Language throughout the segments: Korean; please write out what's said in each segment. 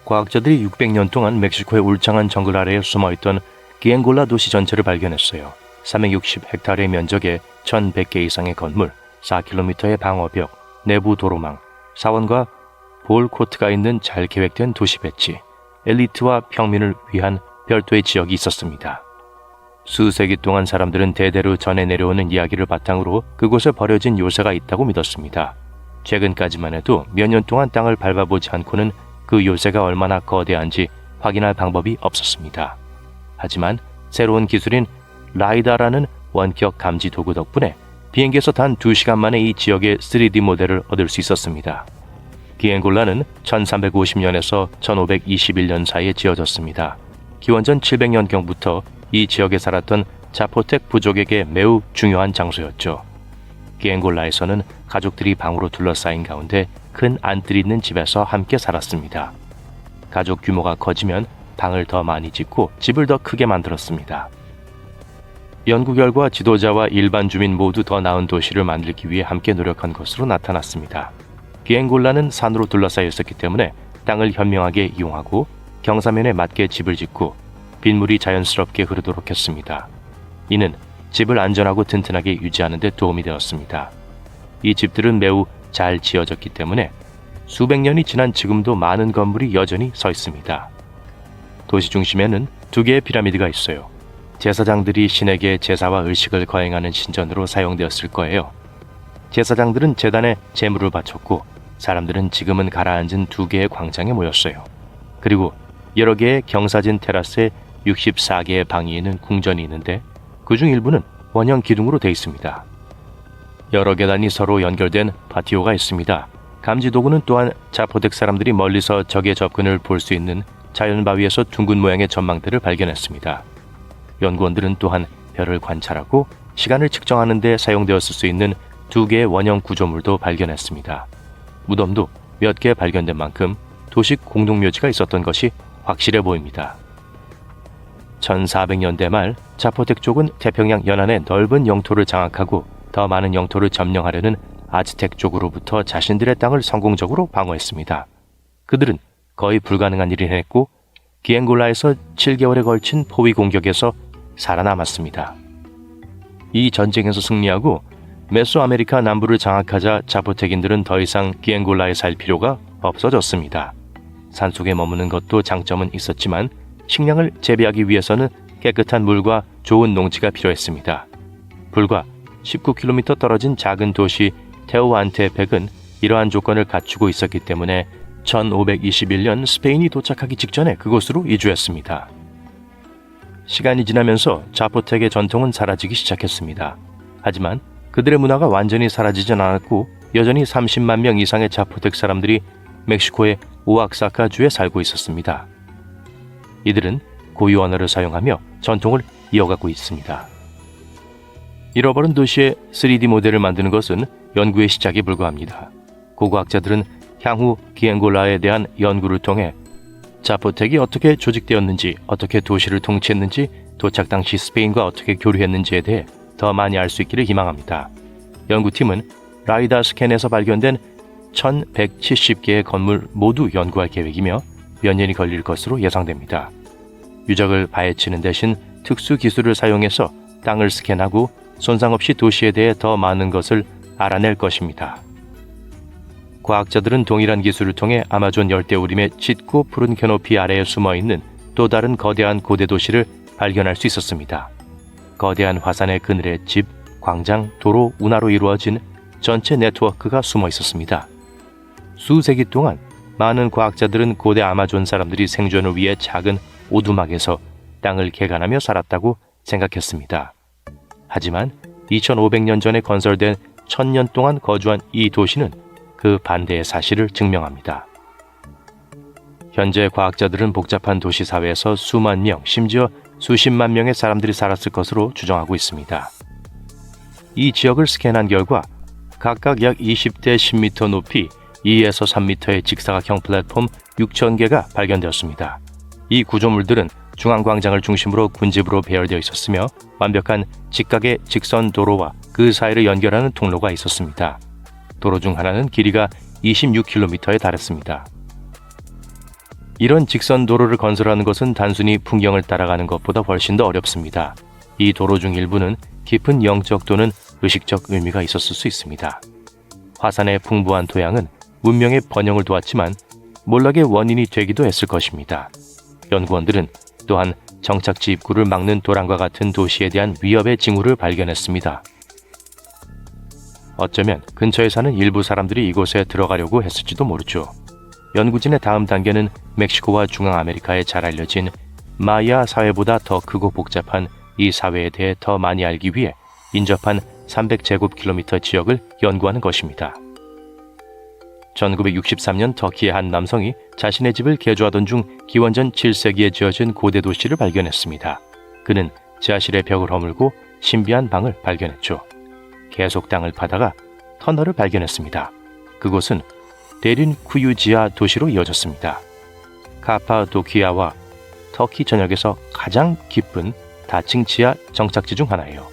과학자들이 600년 동안 멕시코의 울창한 정글 아래에 숨어있던 기엔골라 도시 전체를 발견했어요. 360헥타르의 면적에 1100개 이상의 건물, 4km의 방어벽, 내부 도로망, 사원과 볼 코트가 있는 잘 계획된 도시 배치, 엘리트와 평민을 위한 별도의 지역이 있었습니다. 수세기 동안 사람들은 대대로 전해 내려오는 이야기를 바탕으로 그곳에 버려진 요새가 있다고 믿었습니다. 최근까지만 해도 몇 년 동안 땅을 밟아보지 않고는 그 요새가 얼마나 거대한지 확인할 방법이 없었습니다. 하지만 새로운 기술인 라이다라는 원격 감지 도구 덕분에 비행기에서 단 2시간 만에 이 지역의 3D 모델을 얻을 수 있었습니다. 기엔골라는 1350년에서 1521년 사이에 지어졌습니다. 기원전 700년경부터 이 지역에 살았던 자포텍 부족에게 매우 중요한 장소였죠. 기엔골라에서는 가족들이 방으로 둘러싸인 가운데 큰 안뜰이 있는 집에서 함께 살았습니다. 가족 규모가 커지면 방을 더 많이 짓고 집을 더 크게 만들었습니다. 연구 결과 지도자와 일반 주민 모두 더 나은 도시를 만들기 위해 함께 노력한 것으로 나타났습니다. 기엔골라는 산으로 둘러싸여 있었기 때문에 땅을 현명하게 이용하고 경사면에 맞게 집을 짓고 빗물이 자연스럽게 흐르도록 했습니다. 이는 집을 안전하고 튼튼하게 유지하는 데 도움이 되었습니다. 이 집들은 매우 잘 지어졌기 때문에 수백 년이 지난 지금도 많은 건물이 여전히 서 있습니다. 도시 중심에는 2개의 피라미드가 있어요. 제사장들이 신에게 제사와 의식을 거행하는 신전으로 사용되었을 거예요. 제사장들은 제단에 제물을 바쳤고 사람들은 지금은 가라앉은 2개의 광장에 모였어요. 그리고 여러 개의 경사진 테라스에 64개의 방이 있는 궁전이 있는데 그중 일부는 원형 기둥으로 되어 있습니다. 여러 계단이 서로 연결된 파티오가 있습니다. 감지 도구는 또한 자포텍 사람들이 멀리서 적의 접근을 볼 수 있는 자연 바위에서 둥근 모양의 전망대를 발견했습니다. 연구원들은 또한 별을 관찰하고 시간을 측정하는 데 사용되었을 수 있는 2개의 원형 구조물도 발견했습니다. 무덤도 몇 개 발견된 만큼 도식 공동묘지가 있었던 것이 확실해 보입니다. 1400년대 말 자포텍 쪽은 태평양 연안의 넓은 영토를 장악하고 더 많은 영토를 점령하려는 아즈텍 쪽으로부터 자신들의 땅을 성공적으로 방어했습니다. 그들은 거의 불가능한 일을 해냈고 기엔골라에서 7개월에 걸친 포위 공격에서 살아남았습니다. 이 전쟁에서 승리하고 메소아메리카 남부를 장악하자 자포텍인들은 더 이상 기엔골라에 살 필요가 없어졌습니다. 산속에 머무는 것도 장점은 있었지만 식량을 재배하기 위해서는 깨끗한 물과 좋은 농지가 필요했습니다. 불과 19km 떨어진 작은 도시 테오안테펙은 이러한 조건을 갖추고 있었기 때문에 1521년 스페인이 도착하기 직전에 그곳으로 이주했습니다. 시간이 지나면서 자포텍의 전통은 사라지기 시작했습니다. 하지만 그들의 문화가 완전히 사라지진 않았고 여전히 30만 명 이상의 자포텍 사람들이 멕시코의 오아크사카주에 살고 있었습니다. 이들은 고유 언어를 사용하며 전통을 이어가고 있습니다. 잃어버린 도시의 3D 모델을 만드는 것은 연구의 시작에 불과합니다. 고고학자들은 향후 기엔골라에 대한 연구를 통해 자포텍이 어떻게 조직되었는지, 어떻게 도시를 통치했는지, 도착 당시 스페인과 어떻게 교류했는지에 대해 더 많이 알 수 있기를 희망합니다. 연구팀은 라이다 스캔에서 발견된 1170개의 건물 모두 연구할 계획이며 몇 년이 걸릴 것으로 예상됩니다. 유적을 파헤치는 대신 특수 기술을 사용해서 땅을 스캔하고 손상 없이 도시에 대해 더 많은 것을 알아낼 것입니다. 과학자들은 동일한 기술을 통해 아마존 열대우림의 짙고 푸른 캐노피 아래에 숨어있는 또 다른 거대한 고대 도시를 발견할 수 있었습니다. 거대한 화산의 그늘에 집, 광장, 도로, 운하로 이루어진 전체 네트워크가 숨어 있었습니다. 수세기 동안 많은 과학자들은 고대 아마존 사람들이 생존을 위해 작은 오두막에서 땅을 개간하며 살았다고 생각했습니다. 하지만 2500년 전에 건설된 1000년 동안 거주한 이 도시는 그 반대의 사실을 증명합니다. 현재 과학자들은 복잡한 도시 사회에서 수만 명, 심지어 수십만 명의 사람들이 살았을 것으로 추정하고 있습니다. 이 지역을 스캔한 결과 각각 약 20대 10m 높이 2에서 3m의 직사각형 플랫폼 6,000개가 발견되었습니다. 이 구조물들은 중앙광장을 중심으로 군집으로 배열되어 있었으며 완벽한 직각의 직선 도로와 그 사이를 연결하는 통로가 있었습니다. 도로 중 하나는 길이가 26km에 달했습니다. 이런 직선 도로를 건설하는 것은 단순히 풍경을 따라가는 것보다 훨씬 더 어렵습니다. 이 도로 중 일부는 깊은 영적 또는 의식적 의미가 있었을 수 있습니다. 화산의 풍부한 토양은 문명의 번영을 도왔지만 몰락의 원인이 되기도 했을 것입니다. 연구원들은 또한 정착지 입구를 막는 도랑과 같은 도시에 대한 위협의 징후를 발견했습니다. 어쩌면 근처에 사는 일부 사람들이 이곳에 들어가려고 했을지도 모르죠. 연구진의 다음 단계는 멕시코와 중앙아메리카에 잘 알려진 마야 사회보다 더 크고 복잡한 이 사회에 대해 더 많이 알기 위해 인접한 300제곱킬로미터 지역을 연구하는 것입니다. 1963년 터키의 한 남성이 자신의 집을 개조하던 중 기원전 7세기에 지어진 고대 도시를 발견했습니다. 그는 지하실의 벽을 허물고 신비한 방을 발견했죠. 계속 땅을 파다가 터널을 발견했습니다. 그곳은 데린쿠유지아 도시로 이어졌습니다. 카파도키아와 터키 전역에서 가장 깊은 다층 지하 정착지 중 하나예요.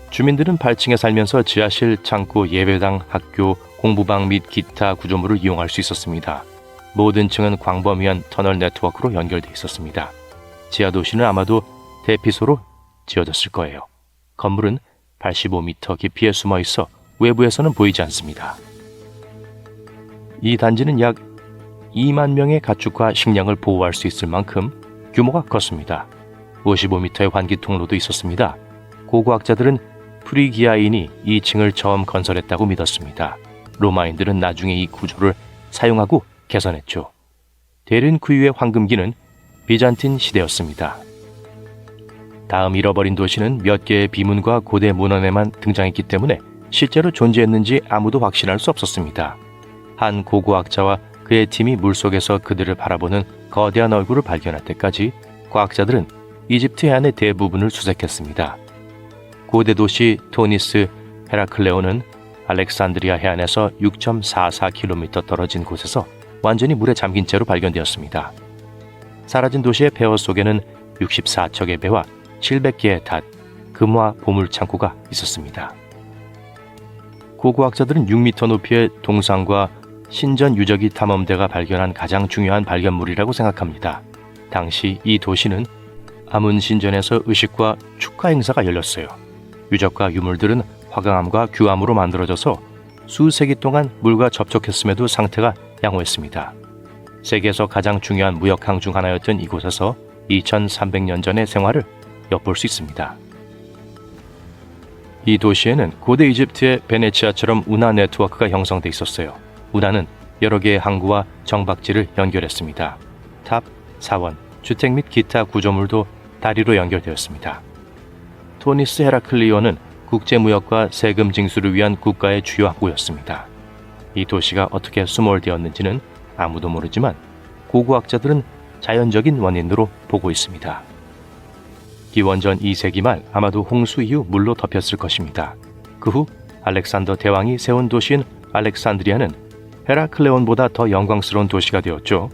주민들은 8층에 살면서 지하실, 창고, 예배당, 학교, 공부방 및 기타 구조물을 이용할 수 있었습니다. 모든 층은 광범위한 터널 네트워크로 연결돼 있었습니다. 지하 도시는 아마도 대피소로 지어졌을 거예요. 건물은 85m 깊이에 숨어 있어 외부에서는 보이지 않습니다. 이 단지는 약 2만 명의 가축과 식량을 보호할 수 있을 만큼 규모가 컸습니다. 55m의 환기 통로도 있었습니다. 고고학자들은 프리기아인이 이 층을 처음 건설했다고 믿었습니다. 로마인들은 나중에 이 구조를 사용하고 개선했죠. 데른쿠유의 황금기는 비잔틴 시대였습니다. 다음 잃어버린 도시는 몇 개의 비문과 고대 문헌에만 등장했기 때문에 실제로 존재했는지 아무도 확신할 수 없었습니다. 한 고고학자와 그의 팀이 물속에서 그들을 바라보는 거대한 얼굴을 발견할 때까지 과학자들은 이집트 해안의 대부분을 수색했습니다. 고대 도시 토니스 헤라클레온은 알렉산드리아 해안에서 6.44km 떨어진 곳에서 완전히 물에 잠긴 채로 발견되었습니다. 사라진 도시의 폐허 속에는 64척의 배와 700개의 닷, 금화 보물 창고가 있었습니다. 고고학자들은 6m 높이의 동상과 신전 유적이 탐험대가 발견한 가장 중요한 발견물이라고 생각합니다. 당시 이 도시는 아문 신전에서 의식과 축하 행사가 열렸어요. 유적과 유물들은 화강암과 규암으로 만들어져서 수세기 동안 물과 접촉했음에도 상태가 양호했습니다. 세계에서 가장 중요한 무역항 중 하나였던 이곳에서 2300년 전의 생활을 엿볼 수 있습니다. 이 도시에는 고대 이집트의 베네치아처럼 운하 네트워크가 형성돼 있었어요. 운하는 여러 개의 항구와 정박지를 연결했습니다. 탑, 사원, 주택 및 기타 구조물도 다리로 연결되었습니다. 토니스 헤라클리온은 국제무역과 세금 징수를 위한 국가의 주요 항구였습니다. 이 도시가 어떻게 수몰되었는지는 아무도 모르지만 고고학자들은 자연적인 원인으로 보고 있습니다. 기원전 2세기 말 아마도 홍수 이후 물로 덮였을 것입니다. 그 후 알렉산더 대왕이 세운 도시인 알렉산드리아는 헤라클레온보다 더 영광스러운 도시가 되었죠.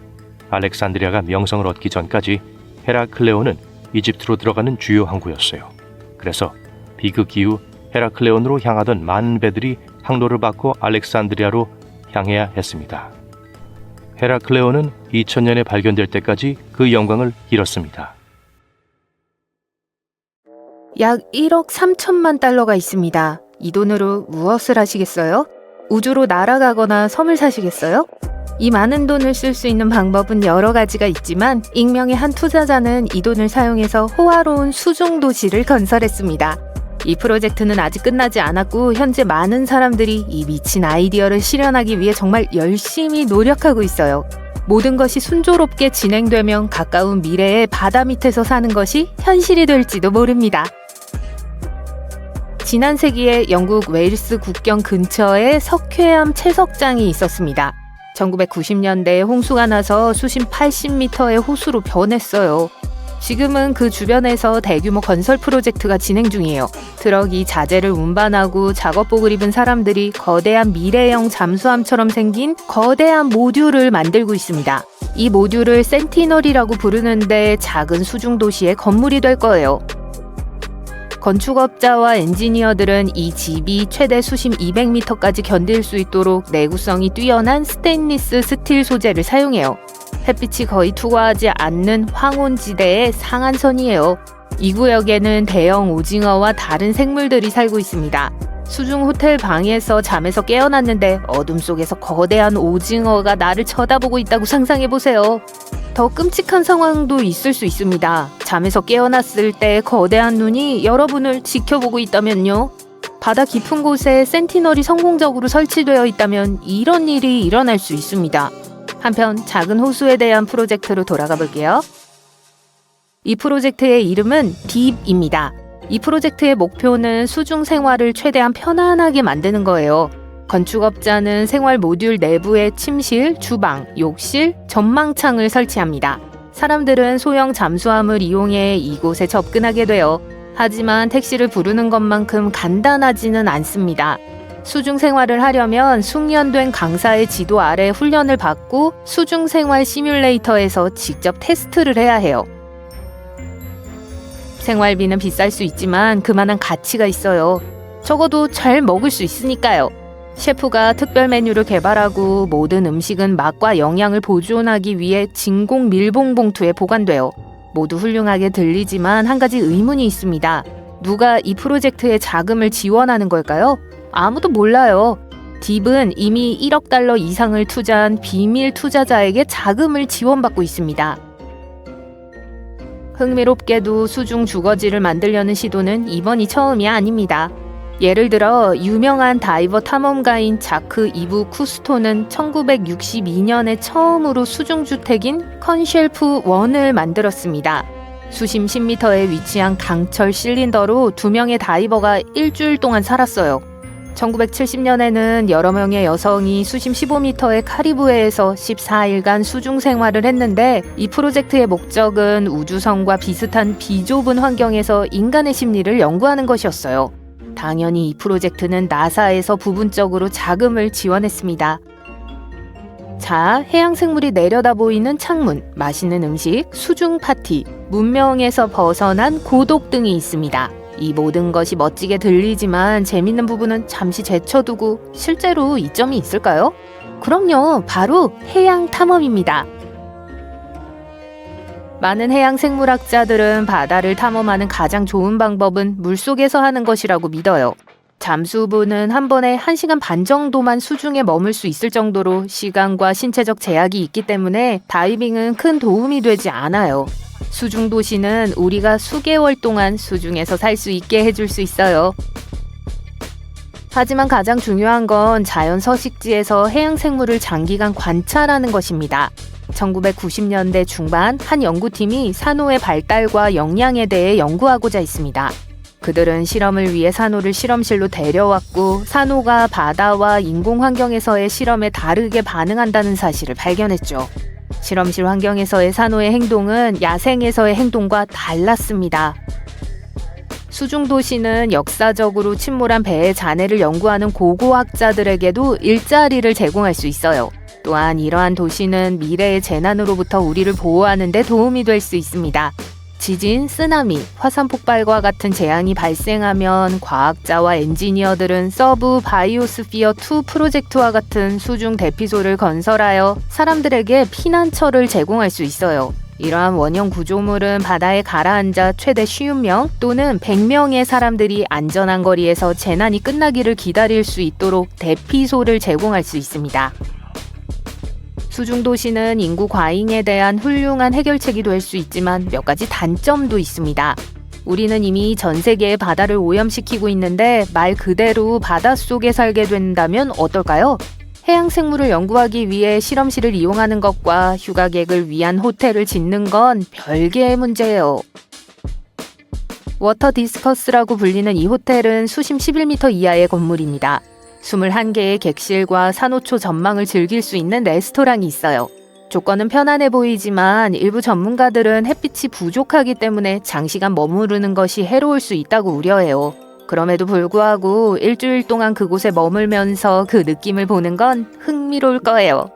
알렉산드리아가 명성을 얻기 전까지 헤라클레온은 이집트로 들어가는 주요 항구였어요. 그래서 비극 이후 헤라클레온으로 향하던 많은 배들이 항로를 바꿔 알렉산드리아로 향해야 했습니다. 헤라클레온은 2000년에 발견될 때까지 그 영광을 잃었습니다. 약 1억 3천만 달러가 있습니다. 이 돈으로 무엇을 하시겠어요? 우주로 날아가거나 섬을 사시겠어요? 이 많은 돈을 쓸 수 있는 방법은 여러 가지가 있지만 익명의 한 투자자는 이 돈을 사용해서 호화로운 수중 도시를 건설했습니다. 이 프로젝트는 아직 끝나지 않았고 현재 많은 사람들이 이 미친 아이디어를 실현하기 위해 정말 열심히 노력하고 있어요. 모든 것이 순조롭게 진행되면 가까운 미래에 바다 밑에서 사는 것이 현실이 될지도 모릅니다. 지난 세기에 영국 웨일스 국경 근처에 석회암 채석장이 있었습니다. 1990년대에 홍수가 나서 수심 80m의 호수로 변했어요. 지금은 그 주변에서 대규모 건설 프로젝트가 진행 중이에요. 트럭이 자재를 운반하고 작업복을 입은 사람들이 거대한 미래형 잠수함처럼 생긴 거대한 모듈을 만들고 있습니다. 이 모듈을 센티널이라고 부르는데 작은 수중 도시의 건물이 될 거예요. 건축업자와 엔지니어들은 이 집이 최대 수심 200m까지 견딜 수 있도록 내구성이 뛰어난 스테인리스 스틸 소재를 사용해요. 햇빛이 거의 투과하지 않는 황혼지대의 상한선이에요. 이 구역에는 대형 오징어와 다른 생물들이 살고 있습니다. 수중 호텔 방에서 잠에서 깨어났는데 어둠 속에서 거대한 오징어가 나를 쳐다보고 있다고 상상해보세요. 더 끔찍한 상황도 있을 수 있습니다. 잠에서 깨어났을 때 거대한 눈이 여러분을 지켜보고 있다면요. 바다 깊은 곳에 센티널이 성공적으로 설치되어 있다면 이런 일이 일어날 수 있습니다. 한편 작은 호수에 대한 프로젝트로 돌아가 볼게요. 이 프로젝트의 이름은 딥입니다. 이 프로젝트의 목표는 수중 생활을 최대한 편안하게 만드는 거예요. 건축업자는 생활 모듈 내부에 침실, 주방, 욕실, 전망창을 설치합니다. 사람들은 소형 잠수함을 이용해 이곳에 접근하게 돼요. 하지만 택시를 부르는 것만큼 간단하지는 않습니다. 수중 생활을 하려면 숙련된 강사의 지도 아래 훈련을 받고 수중 생활 시뮬레이터에서 직접 테스트를 해야 해요. 생활비는 비쌀 수 있지만 그만한 가치가 있어요. 적어도 잘 먹을 수 있으니까요. 셰프가 특별 메뉴를 개발하고 모든 음식은 맛과 영양을 보존하기 위해 진공 밀봉 봉투에 보관돼요. 모두 훌륭하게 들리지만 한 가지 의문이 있습니다. 누가 이 프로젝트에 자금을 지원하는 걸까요? 아무도 몰라요. 딥은 이미 1억 달러 이상을 투자한 비밀 투자자에게 자금을 지원받고 있습니다. 흥미롭게도 수중 주거지를 만들려는 시도는 이번이 처음이 아닙니다. 예를 들어 유명한 다이버 탐험가인 자크 이브 쿠스토는 1962년에 처음으로 수중주택인 컨쉘프 1을 만들었습니다. 수심 10m에 위치한 강철 실린더로 2명의 다이버가 일주일 동안 살았어요. 1970년에는 여러 명의 여성이 수심 15m의 카리브해에서 14일간 수중 생활을 했는데 이 프로젝트의 목적은 우주선과 비슷한 비좁은 환경에서 인간의 심리를 연구하는 것이었어요. 당연히 이 프로젝트는 나사에서 부분적으로 자금을 지원했습니다. 자, 해양 생물이 내려다 보이는 창문, 맛있는 음식, 수중 파티, 문명에서 벗어난 고독 등이 있습니다. 이 모든 것이 멋지게 들리지만 재밌는 부분은 잠시 제쳐두고 실제로 이점이 있을까요? 그럼요, 바로 해양 탐험입니다. 많은 해양 생물학자들은 바다를 탐험하는 가장 좋은 방법은 물속에서 하는 것이라고 믿어요. 잠수부는 한 번에 1시간 반 정도만 수중에 머물 수 있을 정도로 시간과 신체적 제약이 있기 때문에 다이빙은 큰 도움이 되지 않아요. 수중 도시는 우리가 수개월 동안 수중에서 살 수 있게 해줄 수 있어요. 하지만 가장 중요한 건 자연 서식지에서 해양 생물을 장기간 관찰하는 것입니다. 1990년대 중반 한 연구팀이 산호의 발달과 영양에 대해 연구하고자 했습니다. 그들은 실험을 위해 산호를 실험실로 데려왔고 산호가 바다와 인공 환경에서의 실험에 다르게 반응한다는 사실을 발견했죠. 실험실 환경에서의 산호의 행동은 야생에서의 행동과 달랐습니다. 수중도시는 역사적으로 침몰한 배의 잔해를 연구하는 고고학자들에게도 일자리를 제공할 수 있어요. 또한 이러한 도시는 미래의 재난으로부터 우리를 보호하는 데 도움이 될 수 있습니다. 지진, 쓰나미, 화산 폭발과 같은 재앙이 발생하면 과학자와 엔지니어들은 서브 바이오스피어 2 프로젝트와 같은 수중 대피소를 건설하여 사람들에게 피난처를 제공할 수 있어요. 이러한 원형 구조물은 바다에 가라앉아 최대 50명 또는 100명의 사람들이 안전한 거리에서 재난이 끝나기를 기다릴 수 있도록 대피소를 제공할 수 있습니다. 수중도시는 인구 과잉에 대한 훌륭한 해결책이 될 수 있지만 몇 가지 단점도 있습니다. 우리는 이미 전 세계의 바다를 오염시키고 있는데 말 그대로 바닷속에 살게 된다면 어떨까요? 해양 생물을 연구하기 위해 실험실을 이용하는 것과 휴가객을 위한 호텔을 짓는 건 별개의 문제예요. 워터 디스커스라고 불리는 이 호텔은 수심 11m 이하의 건물입니다. 21개의 객실과 산호초 전망을 즐길 수 있는 레스토랑이 있어요. 조건은 편안해 보이지만 일부 전문가들은 햇빛이 부족하기 때문에 장시간 머무르는 것이 해로울 수 있다고 우려해요. 그럼에도 불구하고 일주일 동안 그곳에 머물면서 그 느낌을 보는 건 흥미로울 거예요.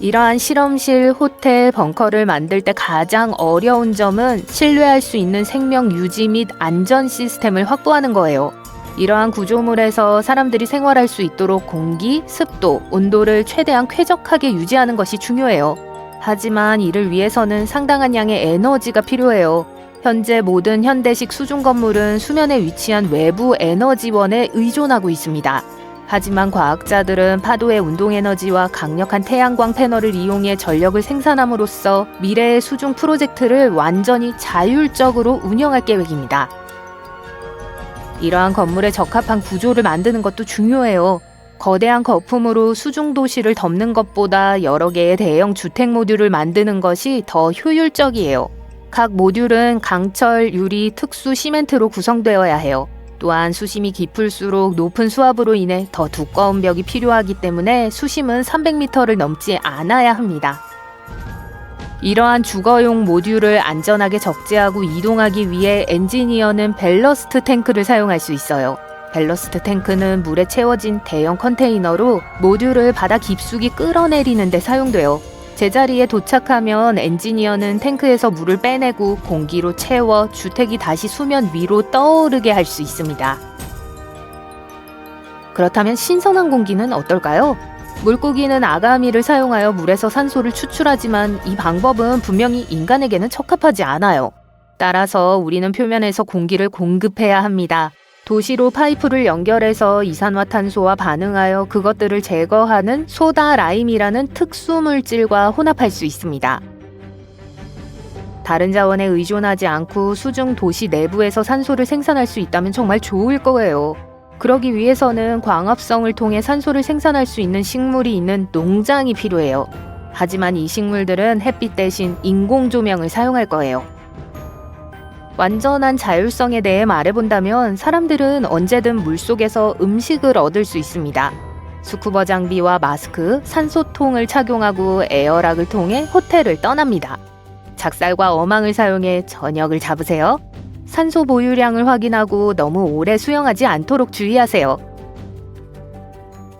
이러한 실험실, 호텔, 벙커를 만들 때 가장 어려운 점은 신뢰할 수 있는 생명 유지 및 안전 시스템을 확보하는 거예요. 이러한 구조물에서 사람들이 생활할 수 있도록 공기, 습도, 온도를 최대한 쾌적하게 유지하는 것이 중요해요. 하지만 이를 위해서는 상당한 양의 에너지가 필요해요. 현재 모든 현대식 수중 건물은 수면에 위치한 외부 에너지원에 의존하고 있습니다. 하지만 과학자들은 파도의 운동 에너지와 강력한 태양광 패널을 이용해 전력을 생산함으로써 미래의 수중 프로젝트를 완전히 자율적으로 운영할 계획입니다. 이러한 건물에 적합한 구조를 만드는 것도 중요해요. 거대한 거품으로 수중 도시를 덮는 것보다 여러 개의 대형 주택 모듈을 만드는 것이 더 효율적이에요. 각 모듈은 강철, 유리, 특수 시멘트로 구성되어야 해요. 또한 수심이 깊을수록 높은 수압으로 인해 더 두꺼운 벽이 필요하기 때문에 수심은 300m를 넘지 않아야 합니다. 이러한 주거용 모듈을 안전하게 적재하고 이동하기 위해 엔지니어는 밸러스트 탱크를 사용할 수 있어요. 밸러스트 탱크는 물에 채워진 대형 컨테이너로 모듈을 바다 깊숙이 끌어내리는 데 사용돼요. 제자리에 도착하면 엔지니어는 탱크에서 물을 빼내고 공기로 채워 주택이 다시 수면 위로 떠오르게 할 수 있습니다. 그렇다면 신선한 공기는 어떨까요? 물고기는 아가미를 사용하여 물에서 산소를 추출하지만 이 방법은 분명히 인간에게는 적합하지 않아요. 따라서 우리는 표면에서 공기를 공급해야 합니다. 도시로 파이프를 연결해서 이산화탄소와 반응하여 그것들을 제거하는 소다 라임이라는 특수 물질과 혼합할 수 있습니다. 다른 자원에 의존하지 않고 수중 도시 내부에서 산소를 생산할 수 있다면 정말 좋을 거예요. 그러기 위해서는 광합성을 통해 산소를 생산할 수 있는 식물이 있는 농장이 필요해요. 하지만 이 식물들은 햇빛 대신 인공 조명을 사용할 거예요. 완전한 자율성에 대해 말해본다면 사람들은 언제든 물속에서 음식을 얻을 수 있습니다. 스쿠버 장비와 마스크, 산소통을 착용하고 에어락을 통해 호텔을 떠납니다. 작살과 어망을 사용해 저녁을 잡으세요. 산소 보유량을 확인하고 너무 오래 수영하지 않도록 주의하세요.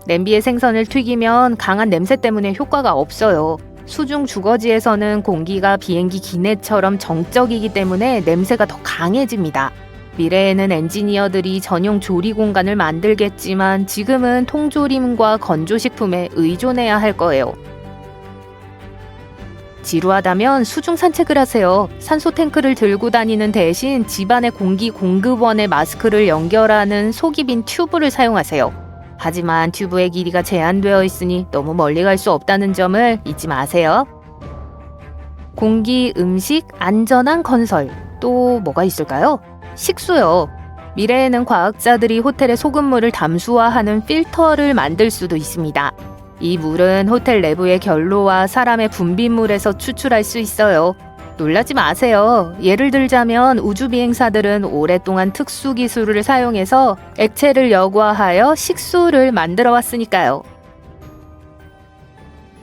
냄비에 생선을 튀기면 강한 냄새 때문에 효과가 없어요. 수중 주거지에서는 공기가 비행기 기내처럼 정적이기 때문에 냄새가 더 강해집니다. 미래에는 엔지니어들이 전용 조리 공간을 만들겠지만 지금은 통조림과 건조식품에 의존해야 할 거예요. 지루하다면 수중 산책을 하세요. 산소 탱크를 들고 다니는 대신 집안의 공기 공급원에 마스크를 연결하는 속이 빈 튜브를 사용하세요. 하지만 튜브의 길이가 제한되어 있으니 너무 멀리 갈 수 없다는 점을 잊지 마세요. 공기, 음식, 안전한 건설. 또 뭐가 있을까요? 식수요. 미래에는 과학자들이 호텔의 소금물을 담수화하는 필터를 만들 수도 있습니다. 이 물은 호텔 내부의 결로와 사람의 분비물에서 추출할 수 있어요. 놀라지 마세요. 예를 들자면 우주비행사들은 오랫동안 특수 기술을 사용해서 액체를 여과하여 식수를 만들어 왔으니까요.